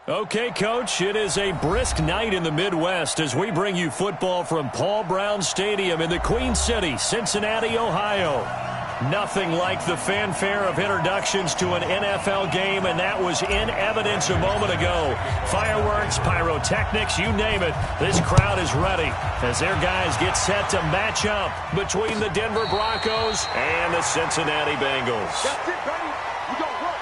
Okay, Coach, it is a brisk night in the Midwest as we bring you football from Paul Brown Stadium in the Queen City, Cincinnati, Ohio. Nothing like the fanfare of introductions to an NFL game, and that was in evidence a moment ago. Fireworks, pyrotechnics, you name it. This crowd is ready as their guys get set to match up between the Denver Broncos and the Cincinnati Bengals. That's it, baby. We go work.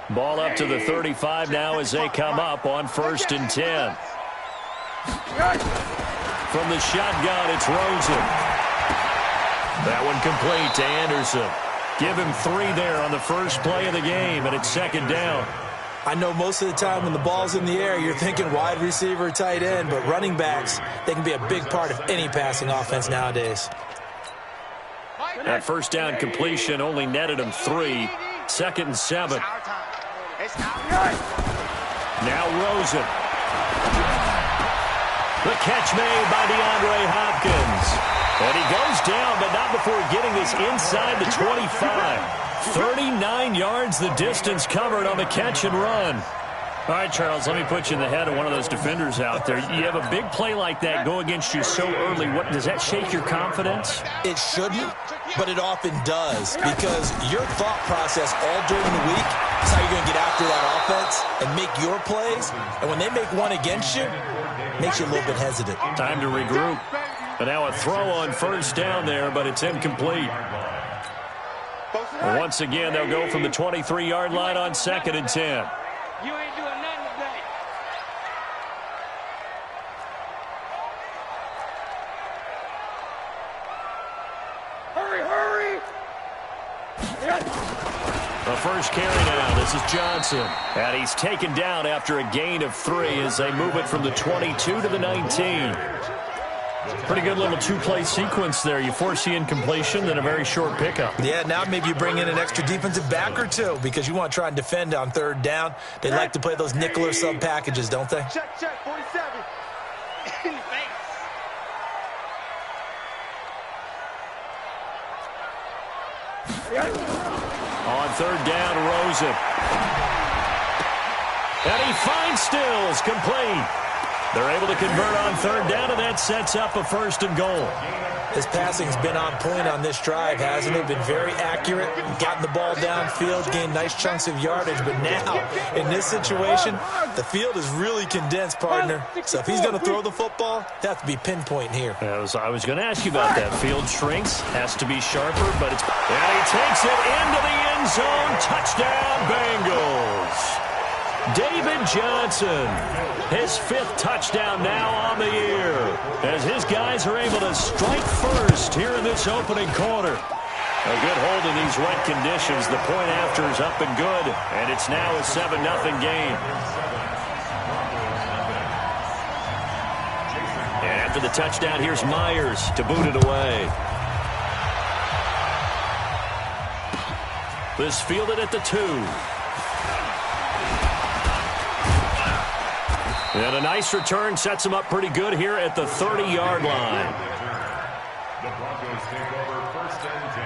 Ball up to the 35 now as they come up on 1st and 10. From the shotgun, it's Rosen. That one complete to Anderson. Give him 3 there on the first play of the game, and it's 2nd down. I know most of the time when the ball's in the air, you're thinking wide receiver, tight end, but running backs, they can be a big part of any passing offense nowadays. That first down completion only netted him 3. 2nd and 7. Now Rosen. The catch made by DeAndre Hopkins. And he goes down, but not before getting this inside the 25. 39 yards the distance covered on the catch and run. All right, Charles, let me put you in the head of one of those defenders out there. You have a big play like that go against you so early. What does that shake your confidence? It shouldn't, but it often does, because your thought process all during the week is how you're going to get after that offense and make your plays. And when they make one against you, it makes you a little bit hesitant. Time to regroup. And now a throw on 1st down there, but it's incomplete. And once again, they'll go from the 23-yard line on 2nd and 10. You ain't doing nothing today. Hurry! The first carry now. This is Johnson. And he's taken down after a gain of 3 as they move it from the 22 to the 19. Pretty good little 2-play sequence there. You force the incompletion, then a very short pickup. Yeah, now maybe you bring in an extra defensive back or 2 because you want to try and defend on 3rd down. They like to play those nickel or sub packages, don't they? Check, 47. In the face. On 3rd down, Rosen. And he finds Stills, complete. They're able to convert on 3rd down, and that sets up a 1st and goal. His passing's been on point on this drive, hasn't it? Been very accurate, gotten the ball downfield, gained nice chunks of yardage. But now, in this situation, the field is really condensed, partner. So if he's going to throw the football, they have to be pinpoint here. I was going to ask you about that. Field shrinks, has to be sharper, but it's... And he takes it into the end zone. Touchdown, Bengals. David Johnson, his 5th touchdown now on the year, as his guys are able to strike first here in this opening quarter. A good hold in these wet conditions. The point after is up and good, and it's now a 7-0 game. And after the touchdown, here's Myers to boot it away. This fielded at the 2. And a nice return sets him up pretty good here at the 30-yard line. The Broncos take over 1st and 10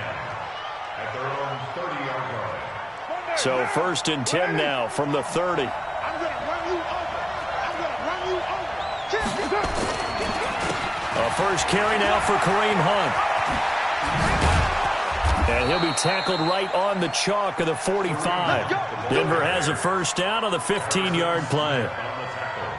at their own 30-yard line. So 1st and 10 now from the 30. I'm going to run you over. A first carry now for Kareem Hunt. And he'll be tackled right on the chalk of the 45. Denver has a 1st down on the 15-yard play.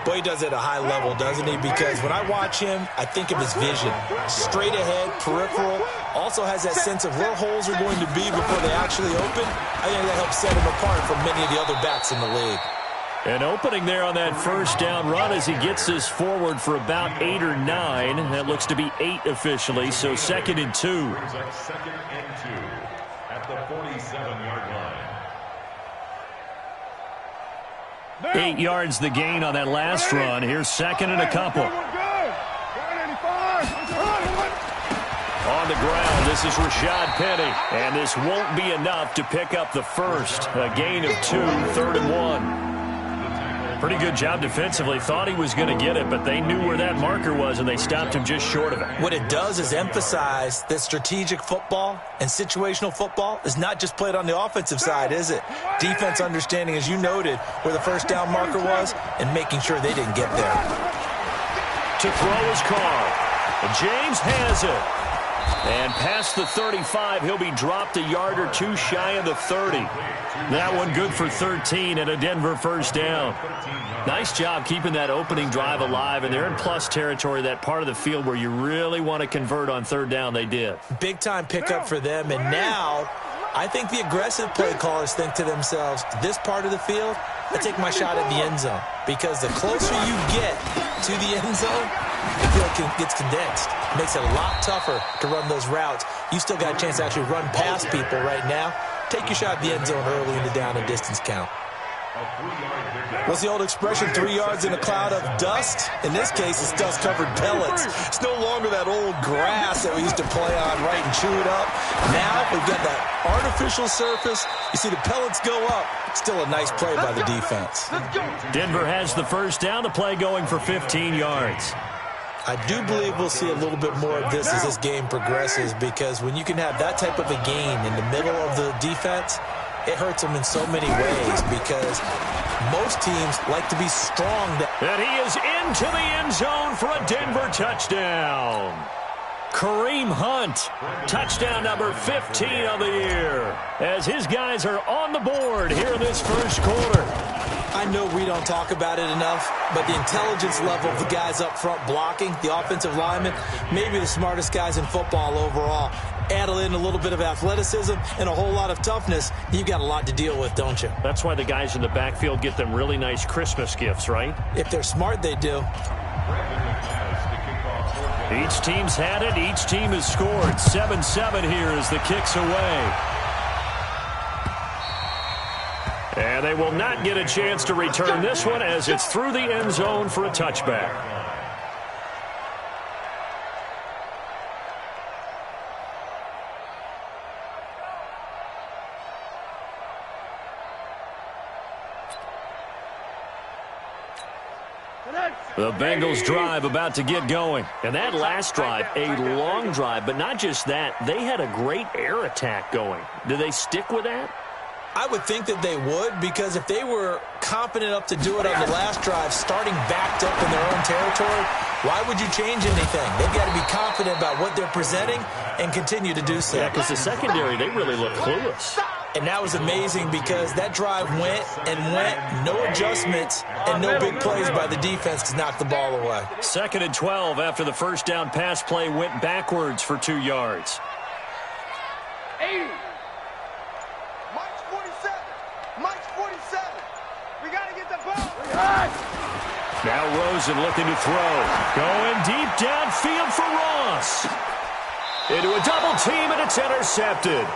Boy, he does it at a high level, doesn't he? Because when I watch him, I think of his vision. Straight ahead, peripheral. Also has that sense of where holes are going to be before they actually open. I think that helps set him apart from many of the other backs in the league. An opening there on that 1st down run as he gets this forward for about 8 or 9. That looks to be 8 officially, so 2nd and 2. 2nd and 2 at the 47-yard line. 8 yards the gain on that last run. Here's 2nd and a couple. On the ground, this is Rashad Penny. And this won't be enough to pick up the 1st. A gain of 2, 3rd and 1. Pretty good job defensively. Thought he was going to get it, but they knew where that marker was, and they stopped him just short of it. What it does is emphasize that strategic football and situational football is not just played on the offensive side, is it? Defense understanding, as you noted, where the first down marker was and making sure they didn't get there. To throw is Carr. James has it. And past the 35, he'll be dropped a yard or two shy of the 30. That one good for 13 and a Denver first down. Nice job keeping that opening drive alive, and they're in plus territory, that part of the field where you really want to convert on third down. They did. Big-time pickup for them, and now I think the aggressive play callers think to themselves, this part of the field, I take my shot at the end zone, because the closer you get to the end zone, the field gets condensed. It makes it a lot tougher to run those routes. You still got a chance to actually run past people right now. Take your shot at the end zone early in the down and distance count. What's the old expression, 3 yards in a cloud of dust? In this case, it's dust-covered pellets. It's no longer that old grass that we used to play on, right, and chew it up. Now we've got that artificial surface. You see the pellets go up. Still a nice play by the defense. Denver has the first down. The play going for 15 yards. I do believe we'll see a little bit more of this as this game progresses, because when you can have that type of a gain in the middle of the defense, it hurts them in so many ways, because most teams like to be strong. And he is into the end zone for a Denver touchdown. Kareem Hunt, touchdown number 15 of the year, as his guys are on the board here in this first quarter. I know we don't talk about it enough, but the intelligence level of the guys up front blocking, the offensive linemen, maybe the smartest guys in football overall. Add in a little bit of athleticism and a whole lot of toughness, you've got a lot to deal with, don't you? That's why the guys in the backfield get them really nice Christmas gifts, right? If they're smart, they do. Each team's had it. Each team has scored. 7-7 here as the kick's away. And they will not get a chance to return this one, as it's through the end zone for a touchback. The Bengals drive about to get going. And that last drive, a long drive, but not just that, they had a great air attack going. Do they stick with that? I would think that they would, because if they were confident enough to do it on the last drive, starting backed up in their own territory, why would you change anything? They've got to be confident about what they're presenting and continue to do so. Yeah, because the secondary, they really look clueless. And that was amazing, because that drive went and went, no adjustments and no big plays by the defense to knock the ball away. 2nd and 12 after the first down pass play went backwards for 2 yards. 80. Mike's 47. Mike's 47. We got to get the ball. Now Rosen looking to throw. Going deep downfield for Ross. Into a double team, and it's intercepted.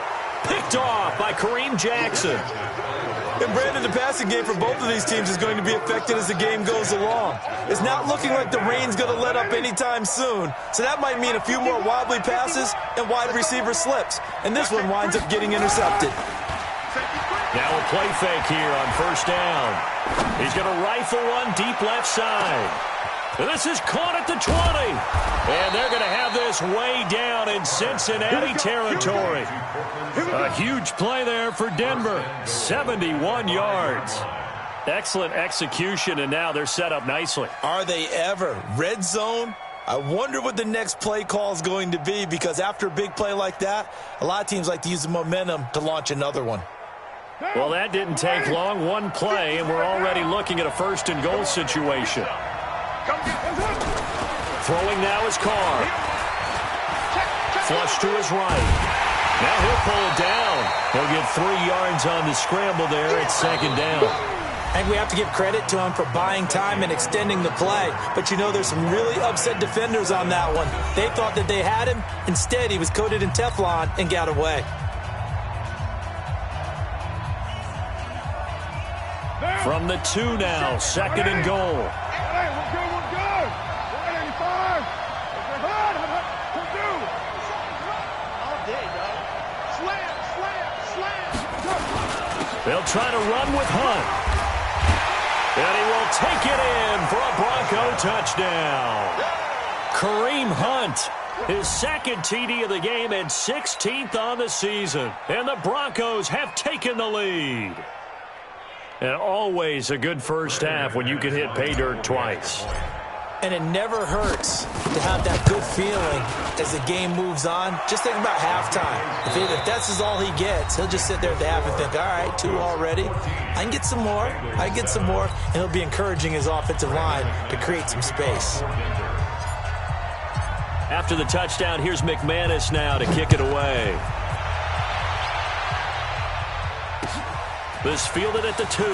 Picked off by Kareem Jackson. And Brandon, the passing game for both of these teams is going to be affected as the game goes along. It's not looking like the rain's going to let up anytime soon. So that might mean a few more wobbly passes and wide receiver slips. And this one winds up getting intercepted. Now a play fake here on first down. He's going to rifle one deep left side. And this is caught at the 20. And they're going to have this way down in Cincinnati territory. A huge play there for Denver. 71 yards. Excellent execution, and now they're set up nicely. Are they ever? Red zone? I wonder what the next play call is going to be, because after a big play like that, a lot of teams like to use the momentum to launch another one. Well, that didn't take long. One play, and we're already looking at a 1st and goal situation. Throwing now is Carr. Flush to his right. Now he'll pull it down. He'll get 3 yards on the scramble there. It's 2nd down. I think we have to give credit to him for buying time and extending the play. But you know, there's some really upset defenders on that one. They thought that they had him. Instead, he was coated in Teflon and got away. From the 2 now, 2nd and goal. Hey, we're good, we're good. 185. We're good. All day, dog. Slam, slam, slam. They'll try to run with Hunt. And he won't take it in for a Bronco touchdown. Kareem Hunt, his second TD of the game and 16th on the season. And the Broncos have taken the lead. And always a good first half when you can hit pay dirt twice. And it never hurts to have that good feeling as the game moves on. Just think about halftime. If that's all he gets, he'll just sit there at the half and think, all right, 2 already. I can get some more. I can get some more. And he'll be encouraging his offensive line to create some space. After the touchdown, here's McManus now to kick it away. This fielded at the 2.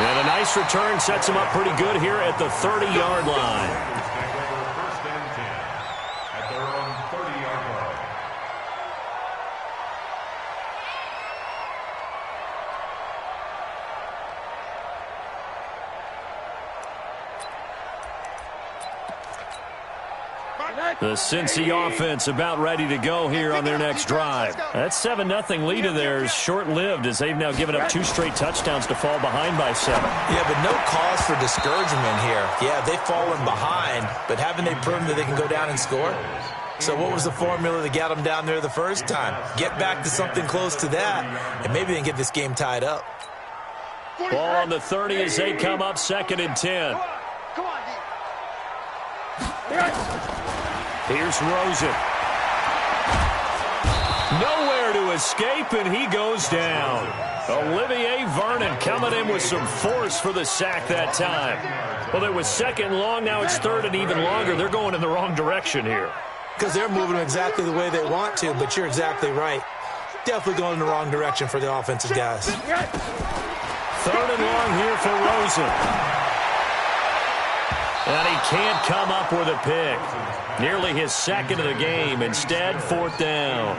And a nice return sets him up pretty good here at the 30-yard line. First and 10 at their own 30-yard line. The Cincy offense about ready to go here on their next drive. That 7-0 lead of theirs short-lived as they've now given up 2 straight touchdowns to fall behind by 7. Yeah, but no cause for discouragement here. Yeah, they've fallen behind, but haven't they proven that they can go down and score? So what was the formula that got them down there the first time? Get back to something close to that, and maybe they can get this game tied up. Ball on the 30 as they come up 2nd and 10. Come on, Here's Rosen. Nowhere to escape, and he goes down. Olivier Vernon coming in with some force for the sack that time. Well, it was 2nd long. Now it's 3rd and even longer. They're going in the wrong direction here. Because they're moving exactly the way they want to, but you're exactly right. Definitely going in the wrong direction for the offensive guys. 3rd and long here for Rosen. And he can't come up with a pick. Nearly his 2nd of the game. Instead, 4th down.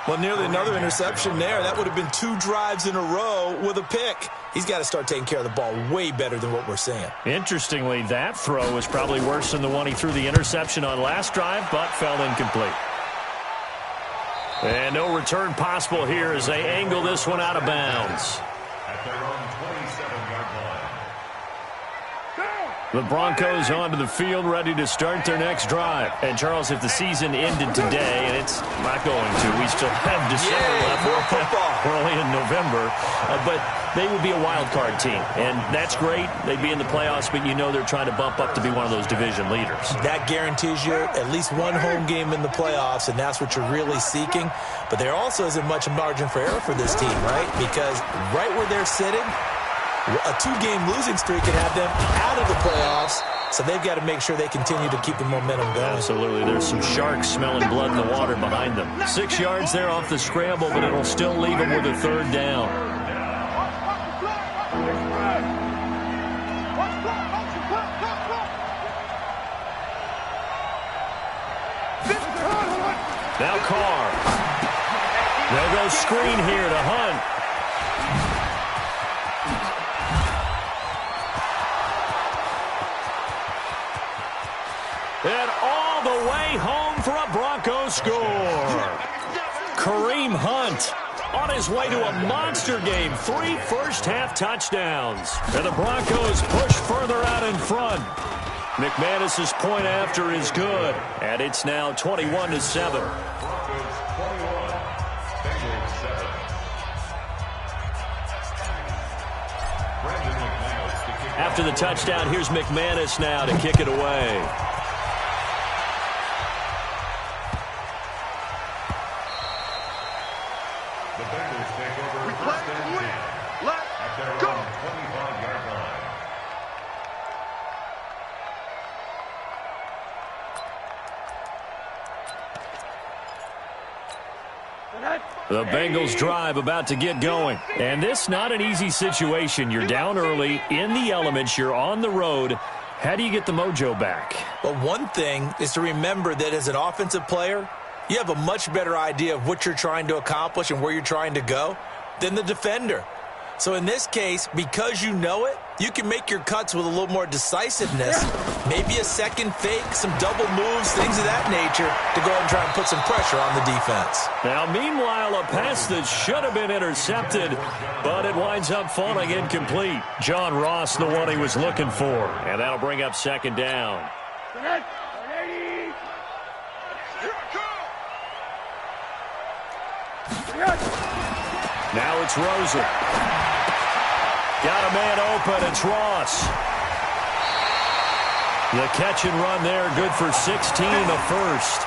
Well, nearly another interception there. That would have been 2 drives in a row with a pick. He's got to start taking care of the ball way better than what we're seeing. Interestingly, that throw was probably worse than the one he threw the interception on last drive, but fell incomplete. And no return possible here as they angle this one out of bounds. At their own 27-yard line. The Broncos onto the field, ready to start their next drive. And, Charles, if the season ended today, and it's not going to, we still have December left. We're only in November. But they would be a wild card team. And that's great. They'd be in the playoffs, but you know they're trying to bump up to be one of those division leaders. That guarantees you at least one home game in the playoffs, and that's what you're really seeking. But there also isn't much margin for error for this team, right? Because right where they're sitting, a 2-game losing streak can have them out of the playoffs, so they've got to make sure they continue to keep the momentum going. Absolutely. There's some sharks smelling blood in the water behind them. 6 yards there off the scramble, but it'll still leave them with a 3rd down. Now Carr. They'll go screen here to Hunt. And all the way home for a Broncos score. Kareem Hunt on his way to a monster game. 3 first-half touchdowns. And the Broncos push further out in front. McManus's point after is good. And it's now 21-7. Broncos 21, Bengals 7. After the touchdown, here's McManus now to kick it away. The Bengals take over first and 10 at their own 25-yard line. The Bengals drive about to get going. And this not an easy situation. You're down early, in the elements, you're on the road. How do you get the mojo back? Well, one thing is to remember that as an offensive player, you have a much better idea of what you're trying to accomplish and where you're trying to go than the defender. So in this case, because you know it, you can make your cuts with a little more decisiveness. Maybe a second fake, some double moves, things of that nature to go ahead and try and put some pressure on the defense. Now, meanwhile, a pass that should have been intercepted, but it winds up falling incomplete. John Ross, the one he was looking for, and that'll bring up second down. Now it's Rosen. Got a man open. It's Ross. The catch and run there, good for 16, a first.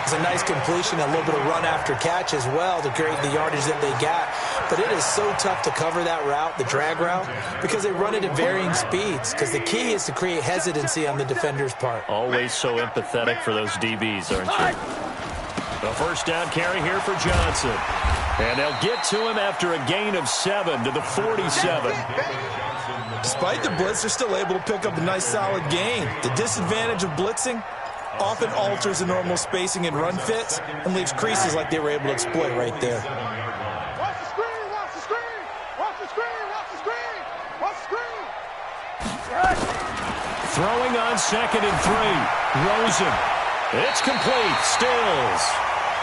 It's a nice completion, a little bit of run after catch as well to create the yardage that they got. But it is so tough to cover that route, the drag route, because they run it at varying speeds. Because the key is to create hesitancy on the defender's part. Always so empathetic for those DBs, aren't you? The first down carry here for Johnson. And they'll get to him after a gain of 7 to the 47. Despite the blitz, they're still able to pick up a nice solid gain. The disadvantage of blitzing often alters the normal spacing and run fits and leaves creases like they were able to exploit right there. Watch the screen, watch the screen, watch the screen, watch the screen, watch the screen. Throwing on 2nd and 3. Rosen. It's complete. Stills.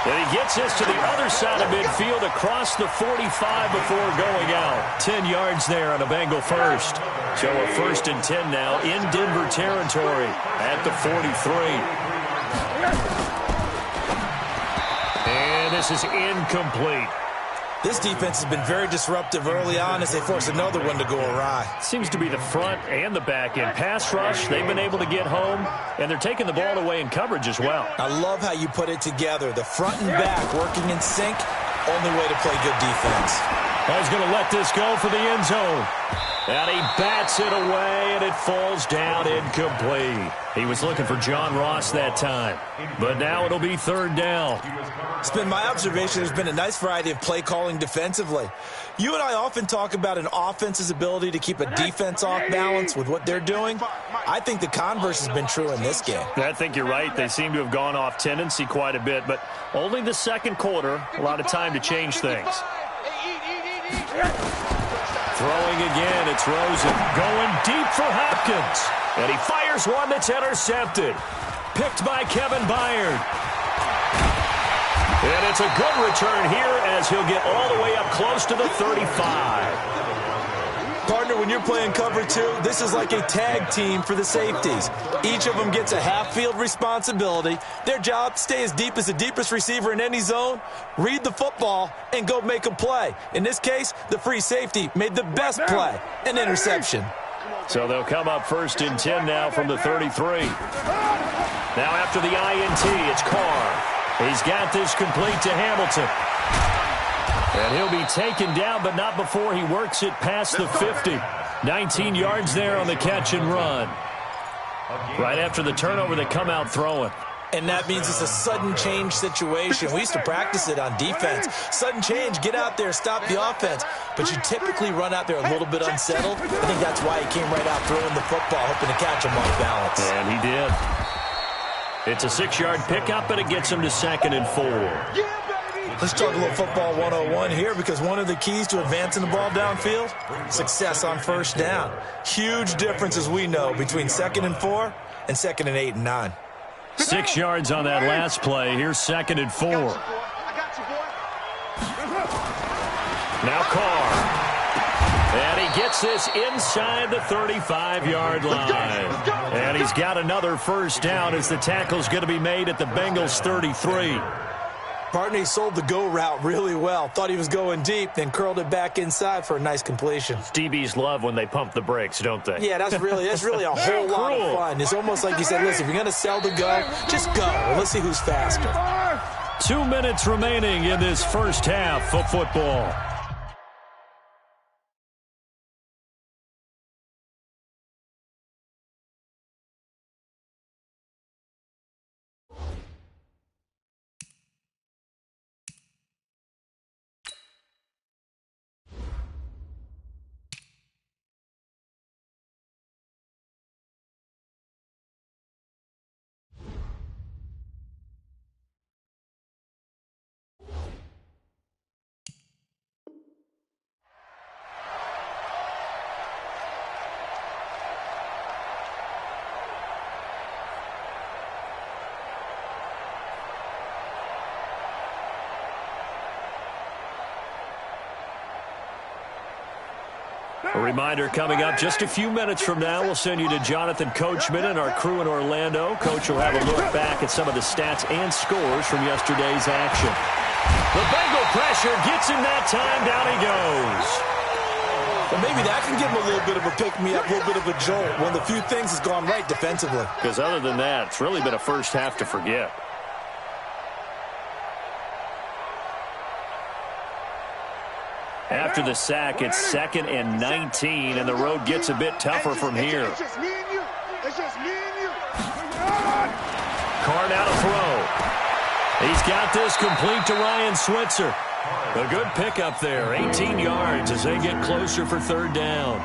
And he gets this to the other side of midfield across the 45 before going out. 10 yards there on a Bengal first. So a 1st and 10 now in Denver territory at the 43. And this is incomplete. This defense has been very disruptive early on as they force another one to go awry. Seems to be the front and the back end. Pass rush, they've been able to get home, and they're taking the ball away in coverage as well. I love how you put it together. The front and back working in sync, only way to play good defense. He's going to let this go for the end zone. And he bats it away, and it falls down incomplete. He was looking for John Ross that time. But now it'll be 3rd down. It's been my observation there's been a nice variety of play calling defensively. You and I often talk about an offense's ability to keep a defense off balance with what they're doing. I think the converse has been true in this game. I think you're right. They seem to have gone off tendency quite a bit, but only the second quarter, a lot of time to change things. Throwing again, it's Rosen. Going deep for Hopkins. And he fires one that's intercepted. Picked by Kevin Byard. And it's a good return here as he'll get all the way up close to the 35. Partner, when you're playing cover 2, this is like a tag team for the safeties. Each of them gets a half-field responsibility. Their job, stay as deep as the deepest receiver in any zone, read the football, and go make a play. In this case, the free safety made the best play, an interception. So they'll come up 1st and 10 now from the 33. Now after the INT, it's Carr. He's got this complete to Hamilton. And he'll be taken down, but not before he works it past the 50. 19 yards there on the catch and run. Right after the turnover, they come out throwing. And that means it's a sudden change situation. We used to practice it on defense. Sudden change, get out there, stop the offense. But you typically run out there a little bit unsettled. I think that's why he came right out throwing the football, hoping to catch him off balance. And he did. It's a 6-yard pickup, and it gets him to 2nd and 4. Let's talk a little football 101 here, because one of the keys to advancing the ball downfield, success on 1st down. Huge difference, as we know, between 2nd and 4 and 2nd and 8 and 9. 6 yards on that last play. Here's 2nd and 4. Now Carr. And he gets this inside the 35-yard line. And he's got another 1st down as the tackle's going to be made at the Bengals 33. Partner, he sold the go route really well. Thought he was going deep, then curled it back inside for a nice completion. DBs love when they pump the brakes, don't they? Yeah, that's really a whole lot of fun. It's almost like you said, listen, if you're going to sell the go, just go. And let's see who's faster. 2 minutes remaining in this first half of football. A reminder coming up just a few minutes from now, we'll send you to Jonathan Coachman and our crew in Orlando. Coach will have a look back at some of the stats and scores from yesterday's action. The Bengal pressure gets him that time. Down he goes. Well, maybe that can give him a little bit of a pick-me-up, a little bit of a jolt. One of the few things has gone right defensively. Because other than that, it's really been a first half to forget. After the sack, it's 2nd and 19, and the road gets a bit tougher from here. It's just me and you. It's just me and you. Carr now to throw. He's got this complete to Ryan Switzer. A good pickup there, 18 yards as they get closer for 3rd down.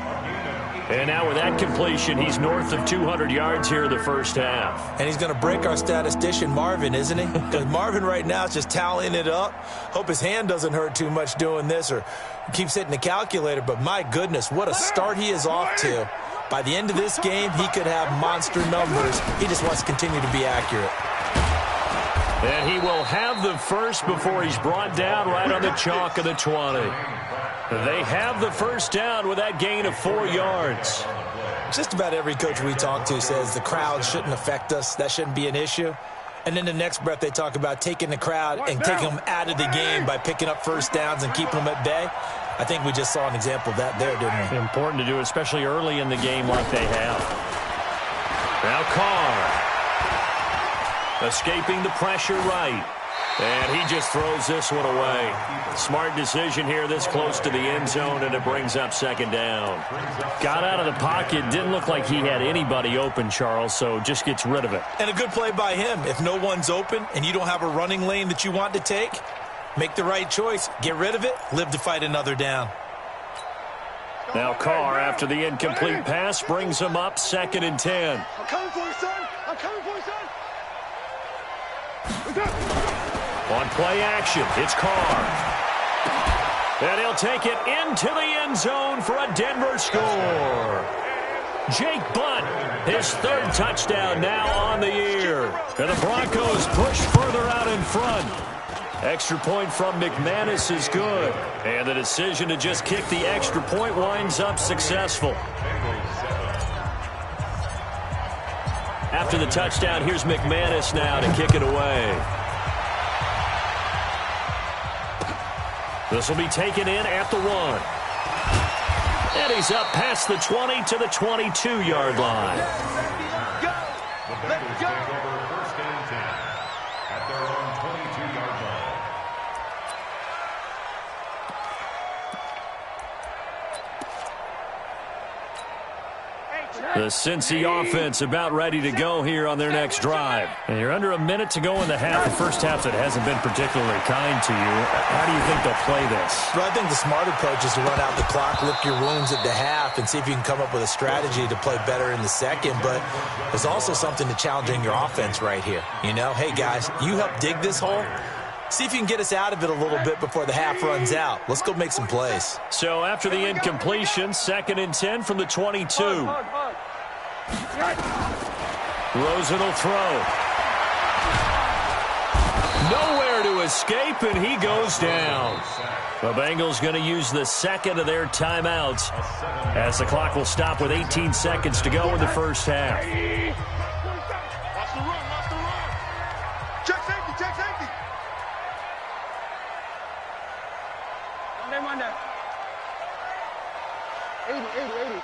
And now with that completion, he's north of 200 yards here in the first half. And he's going to break our statistician, Marvin, isn't he? Because Marvin right now is just tallying it up. Hope his hand doesn't hurt too much doing this or keeps hitting the calculator. But my goodness, what a start he is off to. By the end of this game, he could have monster numbers. He just wants to continue to be accurate. And he will have the first before he's brought down right on the chalk of the 20. They have the first down with that gain of 4 yards. Just about every coach we talk to says the crowd shouldn't affect us. That shouldn't be an issue. And then the next breath they talk about taking the crowd and taking them out of the game by picking up first downs and keeping them at bay. I think we just saw an example of that there, didn't we? Important to do, especially early in the game like they have. Now Carr. Escaping the pressure right. And he just throws this one away. Smart decision here this close to the end zone, and it brings up 2nd down. Got out of the pocket. Didn't look like he had anybody open, Charles, so just gets rid of it. And a good play by him. If no one's open and you don't have a running lane that you want to take, make the right choice. Get rid of it. Live to fight another down. Now Carr, after the incomplete pass, brings him up 2nd and 10. I'm coming for you, son. I'm coming for you, son. On play action, it's Carr. And he'll take it into the end zone for a Denver score. Jake Butt, his 3rd touchdown now on the year. And the Broncos push further out in front. Extra point from McManus is good. And the decision to just kick the extra point winds up successful. After the touchdown, here's McManus now to kick it away. This will be taken in at the 1. And he's up past the 20 to the 22-yard line. The Bengals take over 1st and 10 at their own 22-yard line. The Cincy offense about ready to go here on their next drive. And you're under a minute to go in the half. The first half that hasn't been particularly kind to you. How do you think they'll play this? Well, I think the smart approach is to run out the clock, lick your wounds at the half, and see if you can come up with a strategy to play better in the second. But there's also something to challenging your offense right here. You know, hey, guys, you help dig this hole. See if you can get us out of it a little bit before the half runs out. Let's go make some plays. So after the incompletion, 2nd and 10 from the 22. Rosen will throw. Nowhere to escape, and he goes down. The Bengals going to use the 2nd of their timeouts as the clock will stop with 18 seconds to go in the first half. Watch the run, watch the run. Check safety, check safety. Monday. 80.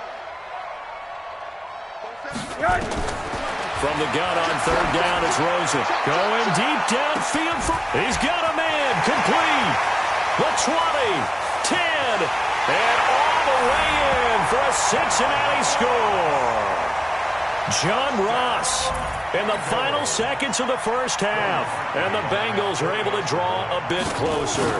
From the gun on 3rd down, it's Rosen. Going deep downfield. He's got a man. Complete. The 20, 10, and all the way in for a Cincinnati score. John Ross in the final seconds of the first half. And the Bengals are able to draw a bit closer.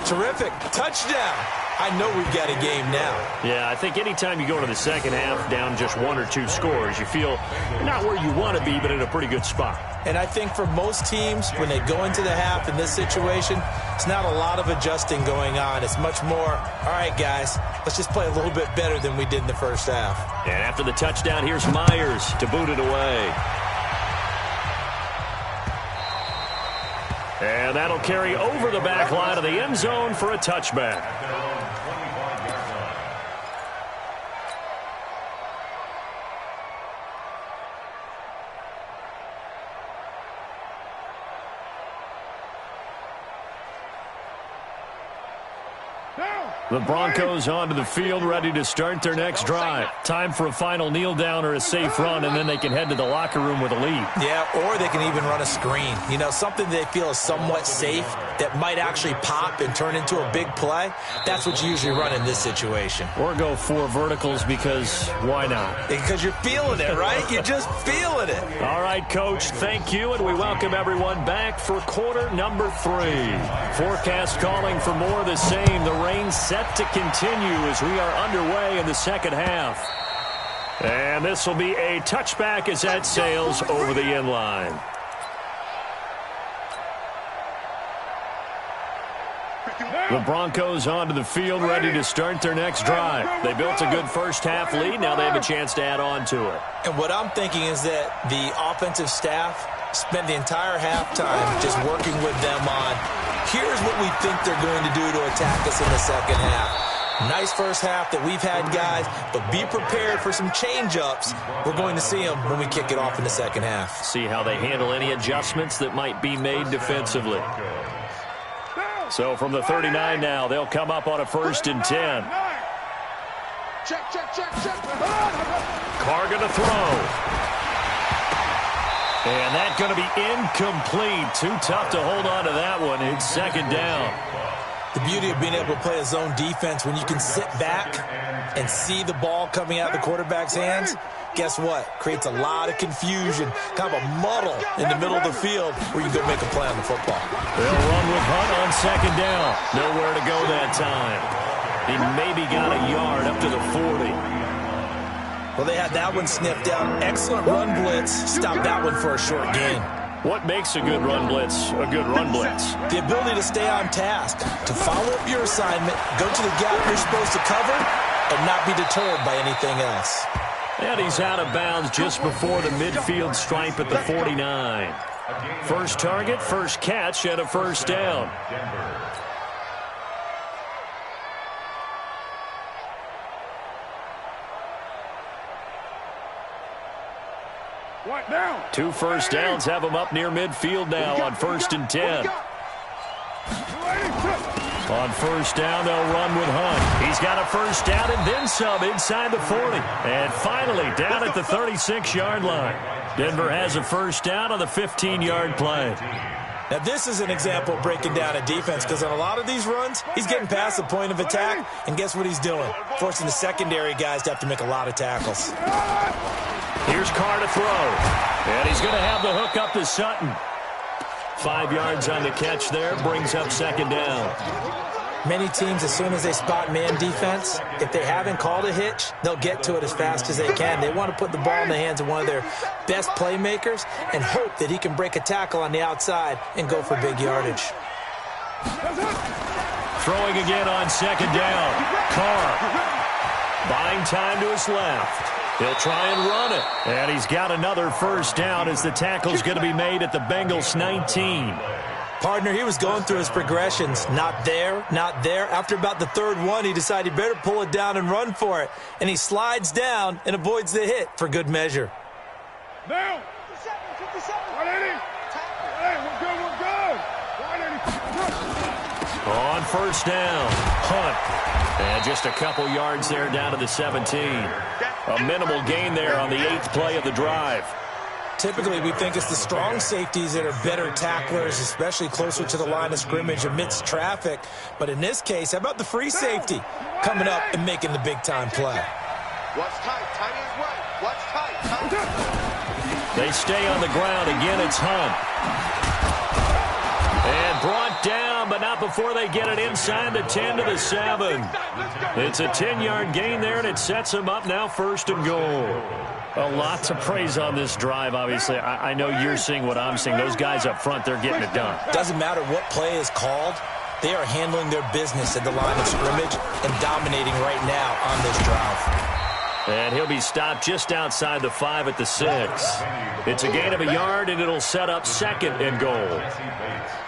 Terrific. Touchdown. I know we've got a game now. Yeah, I think anytime you go into the second half down just 1 or 2 scores, you feel not where you want to be, but in a pretty good spot. And I think for most teams, when they go into the half in this situation, it's not a lot of adjusting going on. It's much more, all right, guys, let's just play a little bit better than we did in the first half. And after the touchdown, here's Myers to boot it away. And that'll carry over the back line of the end zone for a touchback. The Broncos onto the field, ready to start their next drive. Time for a final kneel down or a safe run, and then they can head to the locker room with a lead. Yeah, or they can even run a screen. You know, something they feel is somewhat safe that might actually pop and turn into a big play. That's what you usually run in this situation. Or go 4 verticals because why not? Because you're feeling it, right? You're just feeling it. All right, Coach, thank you, and we welcome everyone back for quarter number 3. Forecast calling for more of the same. The rain set to continue as we are underway in the second half. And this will be a touchback as that sails over the end line. The Broncos onto the field, ready to start their next drive. They built a good first-half lead. Now they have a chance to add on to it. And what I'm thinking is that the offensive staff spent the entire halftime just working with them on, here's what we think they're going to do to attack us in the second half. Nice first half that we've had, guys, but be prepared for some change-ups. We're going to see them when we kick it off in the second half. See how they handle any adjustments that might be made defensively. So from the 39 now, they'll come up on a 1st and 10. Check. Carr going to throw. And that's going to be incomplete. Too tough to hold on to that one. It's second down. The beauty of being able to play a zone defense, when you can sit back and see the ball coming out of the quarterback's hands, guess what? Creates a lot of confusion, kind of a muddle in the middle of the field where you go make a play on the football. They'll run with Hunt on second down. Nowhere to go that time. He maybe got a yard up to the 40. Well, they had that one sniffed out. Excellent run blitz. Stopped that one for a short gain. What makes a good run blitz a good run blitz? The ability to stay on task, to follow up your assignment, go to the gap you're supposed to cover, and not be deterred by anything else. And he's out of bounds just before the midfield stripe at the 49. First target, first catch, and a first down. What now? 2 first downs have him up near midfield now on 1st and 10. On first down, they'll run with Hunt. He's got a first down and then some inside the 40. And finally, down at the 36-yard line. Denver has a first down on the 15-yard play. Now, this is an example of breaking down a defense, because on a lot of these runs, he's getting past the point of attack, and guess what he's doing? Forcing the secondary guys to have to make a lot of tackles. Here's Carr to throw. And he's going to have the hook up to Sutton. 5 yards on the catch there, brings up second down. Many teams, as soon as they spot man defense, if they haven't called a hitch, they'll get to it as fast as they can. They want to put the ball in the hands of one of their best playmakers and hope that he can break a tackle on the outside and go for big yardage. Throwing again on second down. Carr buying time to his left. He'll try and run it. And he's got another first down as the tackle's going to be made at the Bengals 19. Partner, he was going through his progressions. Not there, not there. After about the 3rd one, he decided he better pull it down and run for it. And he slides down and avoids the hit for good measure. Now. 180. Hey, we're good. 180. On first down, Hunt. And just a couple yards there down to the 17. A minimal gain there on the 8th play of the drive. Typically, we think it's the strong safeties that are better tacklers, especially closer to the line of scrimmage amidst traffic. But in this case, how about the free safety coming up and making the big-time play? What's tight? Tight is right. What's tight? Tight. They stay on the ground. Again, it's Hunt. And brought down, but not before they get it inside the 10 to the 7. It's a 10-yard gain there, and it sets them up now 1st and goal. A lot to praise on this drive, obviously. I know you're seeing what I'm seeing. Those guys up front, they're getting it done. Doesn't matter what play is called. They are handling their business at the line of scrimmage and dominating right now on this drive. And he'll be stopped just outside the 5 at the 6. It's a gain of a yard, and it'll set up 2nd and goal.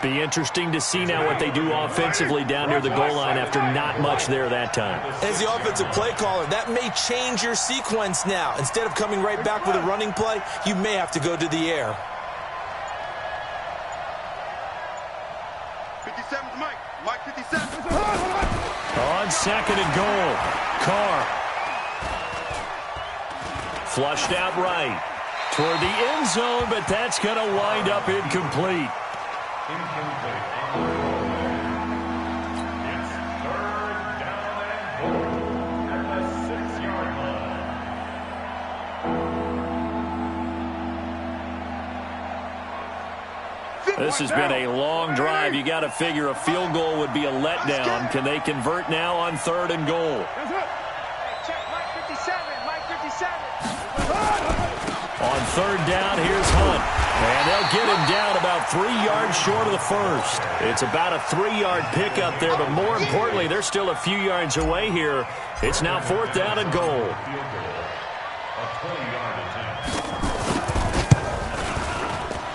Be interesting to see now what they do offensively down near the goal line after not much there that time. As the offensive play caller, that may change your sequence now. Instead of coming right back with a running play, you may have to go to the air. 57's Mike. Mike 57. On second and goal. Carr. Flushed out right. Toward the end zone, but that's going to wind up incomplete. Incomplete. It's third down and goal at the 6-yard line. This has been a long drive. You got to figure a field goal would be a letdown. Can they convert now on 3rd and goal? Check Mike 57, Mike 57. On 3rd down, here's Hunt. And they'll get him down about 3 yards short of the first. It's about a 3-yard pickup there, but more importantly, they're still a few yards away here. It's now 4th down and goal. Field goal. A 20-yard attempt.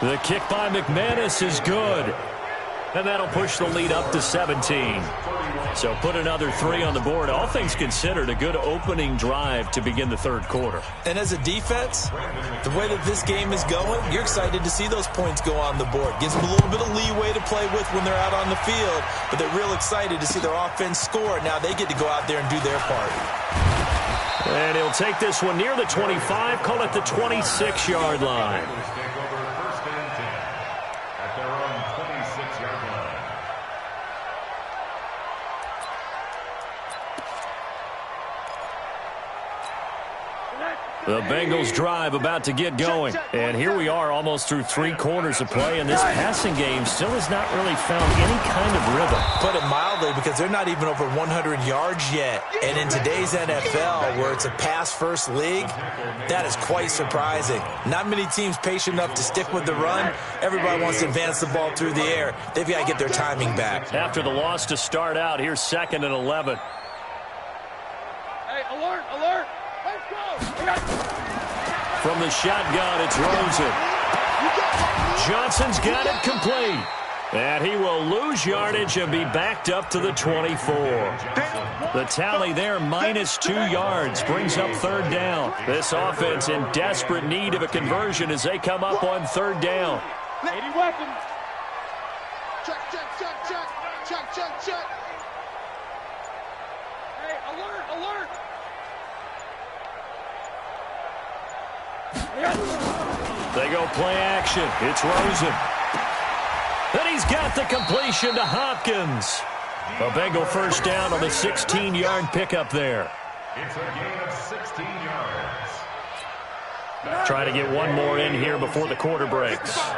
The kick by McManus is good. And that'll push the lead up to 17. So put another 3 on the board. All things considered, a good opening drive to begin the 3rd quarter. And as a defense, the way that this game is going, you're excited to see those points go on the board. Gives them a little bit of leeway to play with when they're out on the field, but they're real excited to see their offense score. Now they get to go out there and do their part. And he'll take this one near the 25, call it the 26-yard line. Take over 1st and 10 at their own 26-yard line. The Bengals drive about to get going. And here we are almost through 3 quarters of play, and this passing game still has not really found any kind of rhythm. Put it mildly, because they're not even over 100 yards yet. And in today's NFL, where it's a pass-first league, that is quite surprising. Not many teams patient enough to stick with the run. Everybody wants to advance the ball through the air. They've got to get their timing back. After the loss to start out, here's 2nd and 11. Hey, alert, alert. Let's go. From the shotgun, it's Rosen. Johnson's got it complete. And he will lose yardage and be backed up to the 24. The tally there, minus 2 yards, brings up 3rd down. This offense in desperate need of a conversion as they come up on 3rd down. 80 weapons. Check, check, check, check. Check, check, check. Hey, alert, alert. They go play action. It's Rosen. And he's got the completion to Hopkins. A Bengal 1st down on the 16-yard pickup there. It's a gain of 16 yards. Try to get one more in here before the quarter breaks. Oh,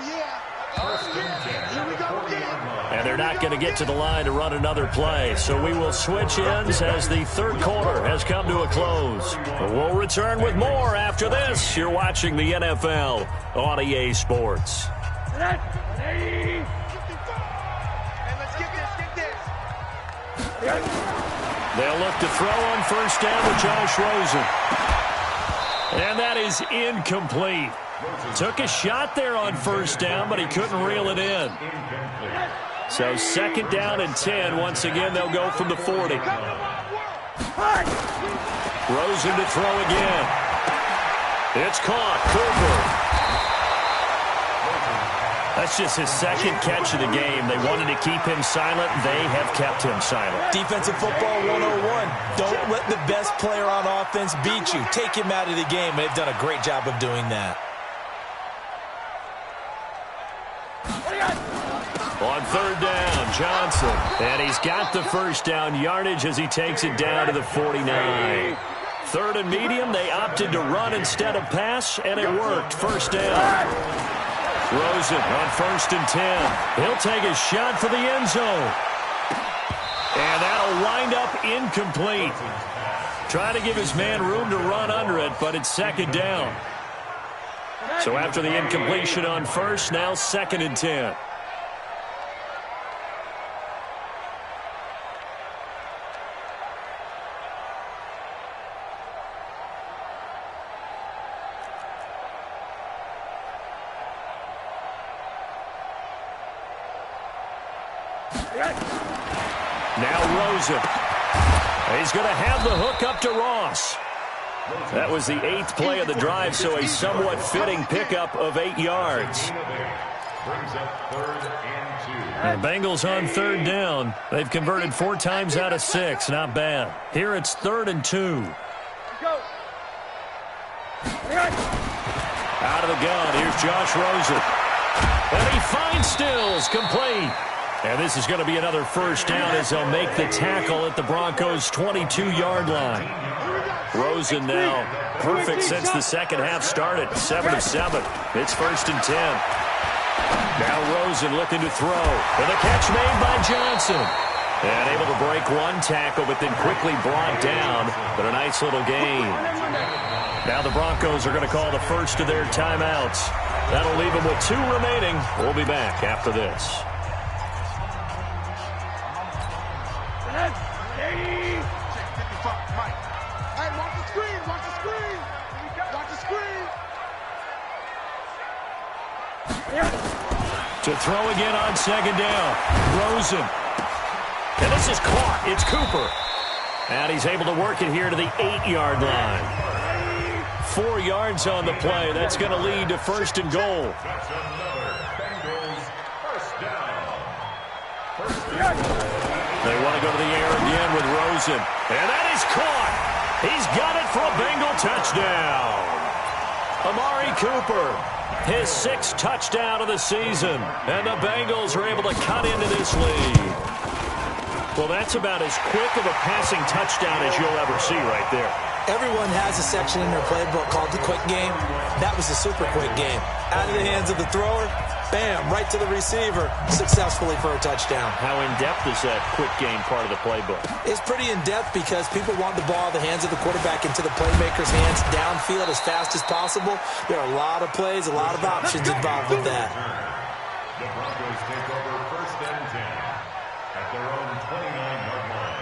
yeah. Oh, yeah. Here we go again. And they're not going to get to the line to run another play. So we will switch ends as the 3rd quarter has come to a close. We'll return with more after this. You're watching the NFL on EA Sports. Hey, let's get this, They'll look to throw on 1st down with Josh Rosen. And that is incomplete. Took a shot there on 1st down, but he couldn't reel it in. So 2nd down and 10. Once again, they'll go from the 40. Rosen to throw again. It's caught. Cooper. That's just his 2nd catch of the game. They wanted to keep him silent. They have kept him silent. Defensive football 101. Don't let the best player on offense beat you. Take him out of the game, and they've done a great job of doing that. On 3rd down, Johnson. And he's got the 1st down yardage as he takes it down to the 49. 3rd and medium, they opted to run instead of pass, and it worked. 1st down. Rosen on 1st and 10. He'll take a shot for the end zone. And that'll wind up incomplete. Try to give his man room to run under it, but it's 2nd down. So after the incompletion on 1st, now 2nd and 10. Now Rosen. He's going to have the hook up to Ross. That was the 8th play of the drive, so a somewhat fitting pickup of 8 yards. Brings up 3rd and 2. The Bengals on 3rd down. They've converted 4 times out of 6. Not bad. Here it's 3rd and 2. Out of the gun. Here's Josh Rosen. And he finds Stills. Complete. And this is going to be another first down as they'll make the tackle at the Broncos' 22-yard line. Rosen now perfect since the second half started. 7 of 7. It's 1st and 10. Now Rosen looking to throw. And the catch made by Johnson. And able to break one tackle, but then quickly brought down. But a nice little gain. Now the Broncos are going to call the first of their timeouts. That'll leave them with 2 remaining. We'll be back after this. To throw again on 2nd down. Rosen. And this is caught. It's Cooper. And he's able to work it here to the 8-yard line. 4 yards on the play. That's going to lead to 1st and goal. That's another Bengals first down. First down. They want to go to the air again with Rosen. And that is caught. He's got it for a Bengal touchdown. Amari Cooper, his 6th touchdown of the season. And the Bengals are able to cut into this lead. Well, that's about as quick of a passing touchdown as you'll ever see right there. Everyone has a section in their playbook called the quick game. That was a super quick game. Out of the hands of the thrower, bam, right to the receiver, successfully for a touchdown. How in-depth is that quick game part of the playbook? It's pretty in-depth because people want the ball in the hands of the quarterback into the playmaker's hands downfield as fast as possible. There are a lot of plays, a lot of options involved with that. The Broncos take over 1st and 10 at their own 29-yard line.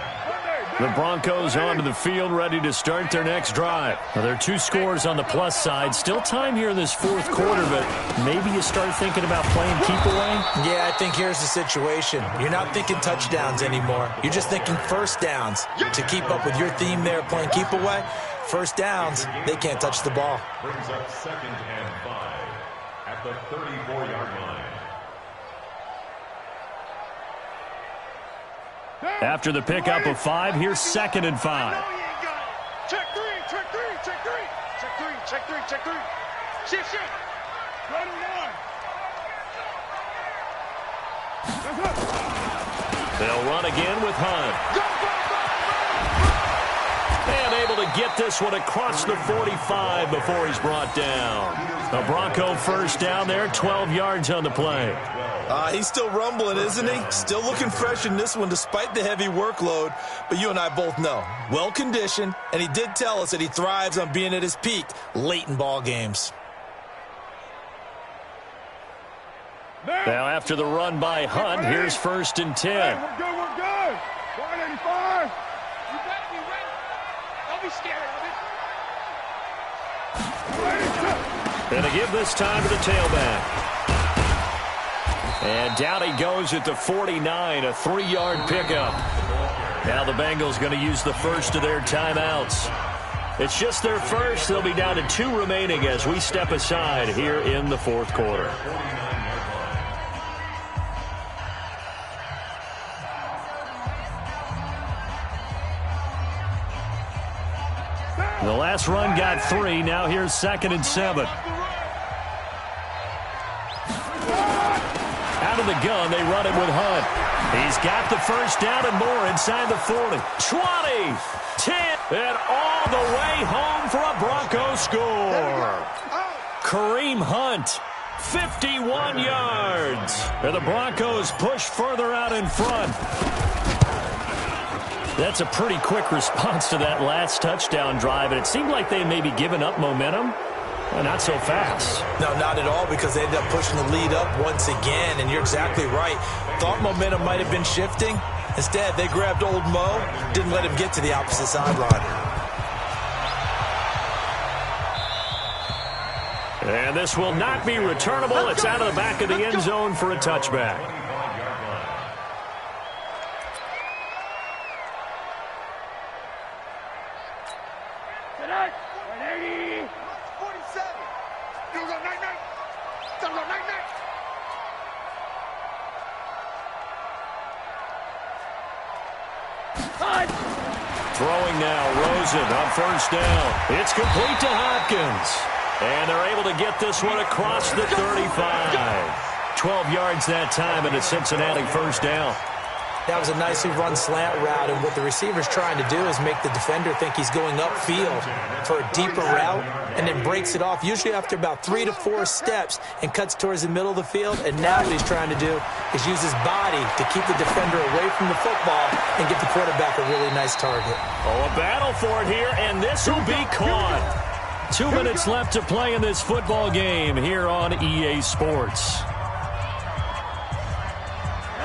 The Broncos onto the field, ready to start their next drive. Now, there are 2 scores on the plus side. Still time here in this 4th quarter, but maybe you start thinking about playing keep away? Yeah, I think here's the situation. You're not thinking touchdowns anymore. You're just thinking first downs. To keep up with your theme there, playing keep away, first downs, they can't touch the ball. Brings up 2nd and 5 at the 34-yard line. After the pickup of 5, here's 2nd and 5. Check 3, check 3, check 3. Check 3, check 3, check 3. Shift, shift. Right on. They'll run again with Hunt. And able to get this one across the 45 before he's brought down. A Bronco first down there, 12 yards on the play. He's still rumbling, isn't he? Still looking fresh in this one despite the heavy workload. But you and I both know, well-conditioned, and he did tell us that he thrives on being at his peak late in ball games. Now after the run by Hunt, here's 1st and 10. Hey, we're good, we're good. 185. You better be ready. Don't be scared of it. And to give this time to the tailback. And down he goes at the 49, a 3-yard pickup. Now the Bengals going to use the first of their timeouts. It's just their first. They'll be down to 2 remaining as we step aside here in the 4th quarter. The last run got 3. Now here's 2nd and 7. Out of the gun, they run it with Hunt. He's got the first down and more inside the 40. 20, 10, and all the way home for a Broncos score. Kareem Hunt, 51 yards. And the Broncos push further out in front. That's a pretty quick response to that last touchdown drive, and it seemed like they may be giving up momentum. Well, not so fast. No, not at all, because they ended up pushing the lead up once again, and you're exactly right. Thought momentum might have been shifting. Instead, they grabbed old Mo, didn't let him get to the opposite sideline. And this will not be returnable. It's out of the back of the end zone for a touchback. Throwing now, Rosen on first down. It's complete to Hopkins. And they're able to get this one across the 35. 12 yards that time, and a Cincinnati first down. That was a nicely run slant route, and what the receiver's trying to do is make the defender think he's going upfield for a deeper route, and then breaks it off, usually after about 3 to 4 steps, and cuts towards the middle of the field. And now what he's trying to do is use his body to keep the defender away from the football and give the quarterback a really nice target. Oh, a battle for it here, and this will be caught. 2 minutes left to play in this football game here on EA Sports.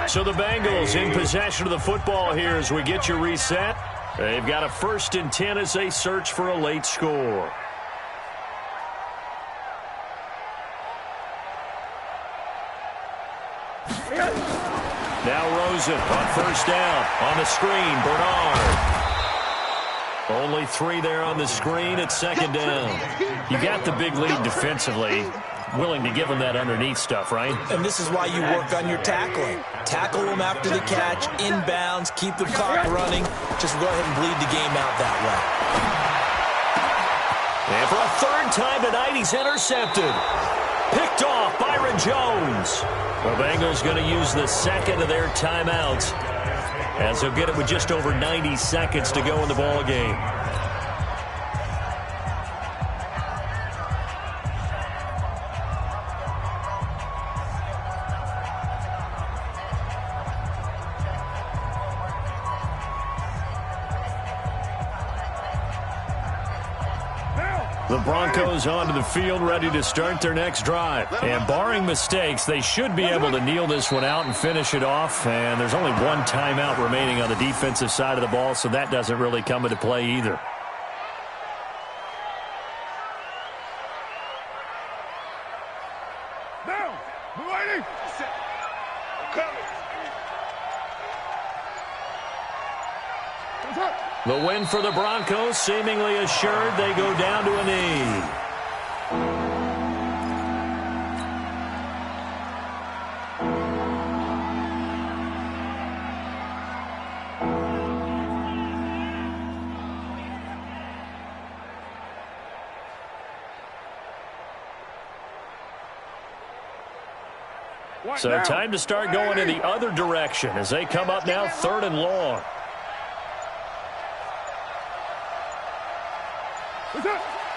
So the Bengals in possession of the football here as we get you reset. They've got a 1st and 10 as they search for a late score. Now Rosen on first down. On the screen, Bernard. Only 3 there on the screen at 2nd down. You got the big lead defensively. Willing to give them that underneath stuff, right? And this is why you work on your tackling. Tackle them after the catch, inbounds, keep the clock running. Just go ahead and bleed the game out that way. And for a 3rd time tonight, he's intercepted. Picked off, Byron Jones. The Bengals going to use the 2nd of their timeouts, as they'll get it with just over 90 seconds to go in the ball game. The Broncos onto the field, ready to start their next drive. And barring mistakes, they should be able to kneel this one out and finish it off. And there's only 1 timeout remaining on the defensive side of the ball, so that doesn't really come into play either. Down. Waiting. The win for the Broncos, seemingly assured. They go down to a knee. So time to start going in the other direction as they come up now 3rd and long.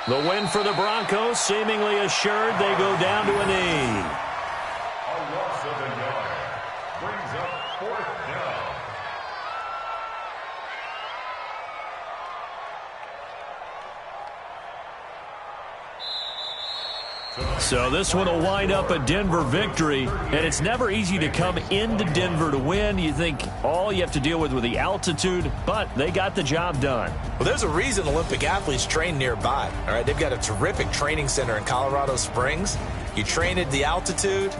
The win for the Broncos, seemingly assured. They go down to a knee. A loss of a yard brings up 4th down. So this one will wind up a Denver victory, and it's never easy to come into Denver to win. You think all you have to deal with the altitude, but they got the job done. Well, there's a reason Olympic athletes train nearby. All right, they've got a terrific training center in Colorado Springs. You train at the altitude,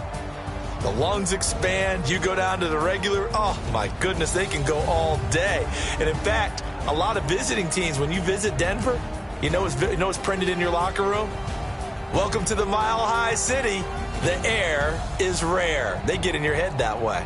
the lungs expand, you go down to the regular. Oh, my goodness, they can go all day. And, in fact, a lot of visiting teams, when you visit Denver, you know what's printed in your locker room? Welcome to the Mile High City. The air is rare. They get in your head that way.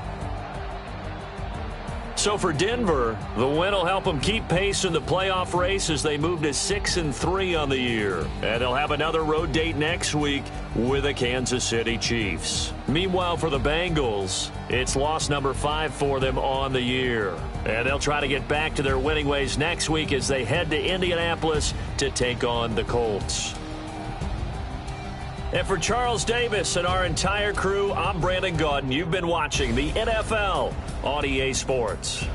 So for Denver, the win will help them keep pace in the playoff race as they move to 6-3 on the year. And they'll have another road date next week with the Kansas City Chiefs. Meanwhile, for the Bengals, it's loss number 5 for them on the year. And they'll try to get back to their winning ways next week as they head to Indianapolis to take on the Colts. And for Charles Davis and our entire crew, I'm Brandon Gaudin. You've been watching the NFL on EA Sports.